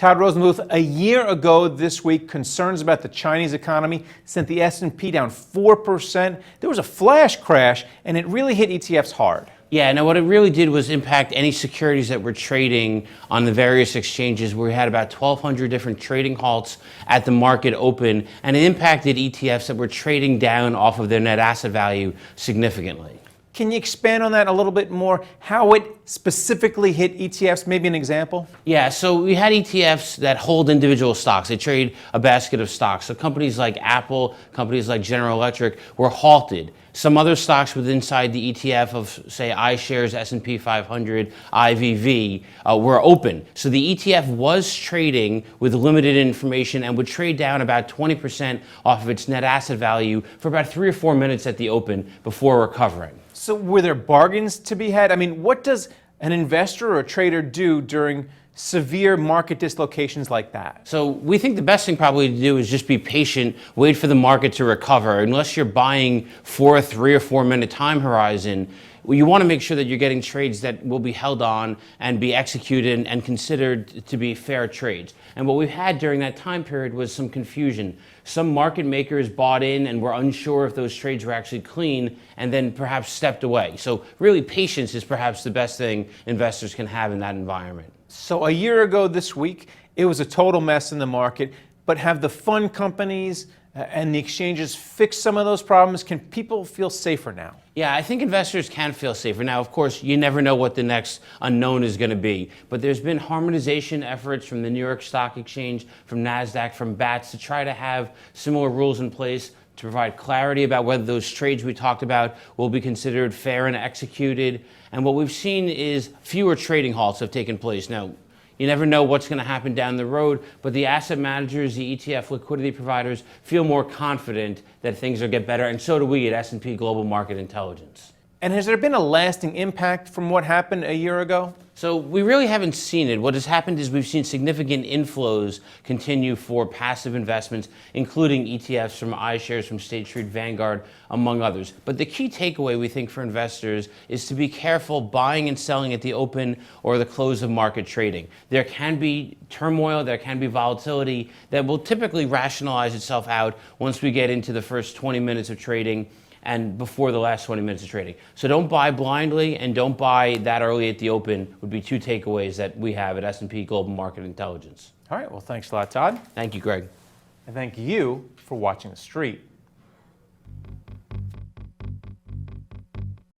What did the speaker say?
Todd Rosenbluth, a year ago this week, concerns about the Chinese economy sent the S&P down 4%. There was a flash crash, and it really hit ETFs hard. Yeah, now what it really did was impact any securities that were trading on the various exchanges, where we had about 1,200 different trading halts at the market open, and it impacted ETFs that were trading down off of their net asset value significantly. Can you expand on that a little bit more? How it specifically hit ETFs? Maybe an example? Yeah, so we had ETFs that hold individual stocks. They trade a basket of stocks. So companies like Apple, companies like General Electric were halted. Some other stocks within inside the ETF of, say, iShares, S&P 500, IVV were open. So the ETF was trading with limited information and would trade down about 20% off of its net asset value for about 3 or 4 minutes at the open before recovering. So were there bargains to be had? I mean, what does an investor or a trader do during severe market dislocations like that? So we think the best thing probably to do is just be patient, wait for the market to recover. Unless you're buying for a 3 or 4 minute time horizon, you want to make sure that you're getting trades that will be held on and be executed and considered to be fair trades. And what we've had during that time period was some confusion. Some market makers bought in and were unsure if those trades were actually clean and then perhaps stepped away. So really, patience is perhaps the best thing investors can have in that environment. So a year ago this week, it was a total mess in the market, but have the fund companies and the exchanges fixed some of those problems? Can people feel safer now? Yeah, I think investors can feel safer. Now, of course, you never know what the next unknown is going to be, but there's been harmonization efforts from the New York Stock Exchange, from NASDAQ, from BATS to try to have similar rules in place to provide clarity about whether those trades we talked about will be considered fair and executed. And what we've seen is fewer trading halts have taken place. Now, you never know what's going to happen down the road, but the asset managers, the ETF liquidity providers feel more confident that things will get better, and so do we at S&P Global Market Intelligence. And has there been a lasting impact from what happened a year ago? So we really haven't seen it. What has happened is we've seen significant inflows continue for passive investments, including ETFs from iShares, from State Street, Vanguard, among others. But the key takeaway, we think, for investors is to be careful buying and selling at the open or the close of market trading. There can be turmoil, there can be volatility that will typically rationalize itself out once we get into the first 20 minutes of trading and before the last 20 minutes of trading. So don't buy blindly and don't buy that early at the open would be 2 takeaways that we have at S&P Global Market Intelligence. All right, well, thanks a lot, Todd. Thank you, Greg. And thank you for watching The Street.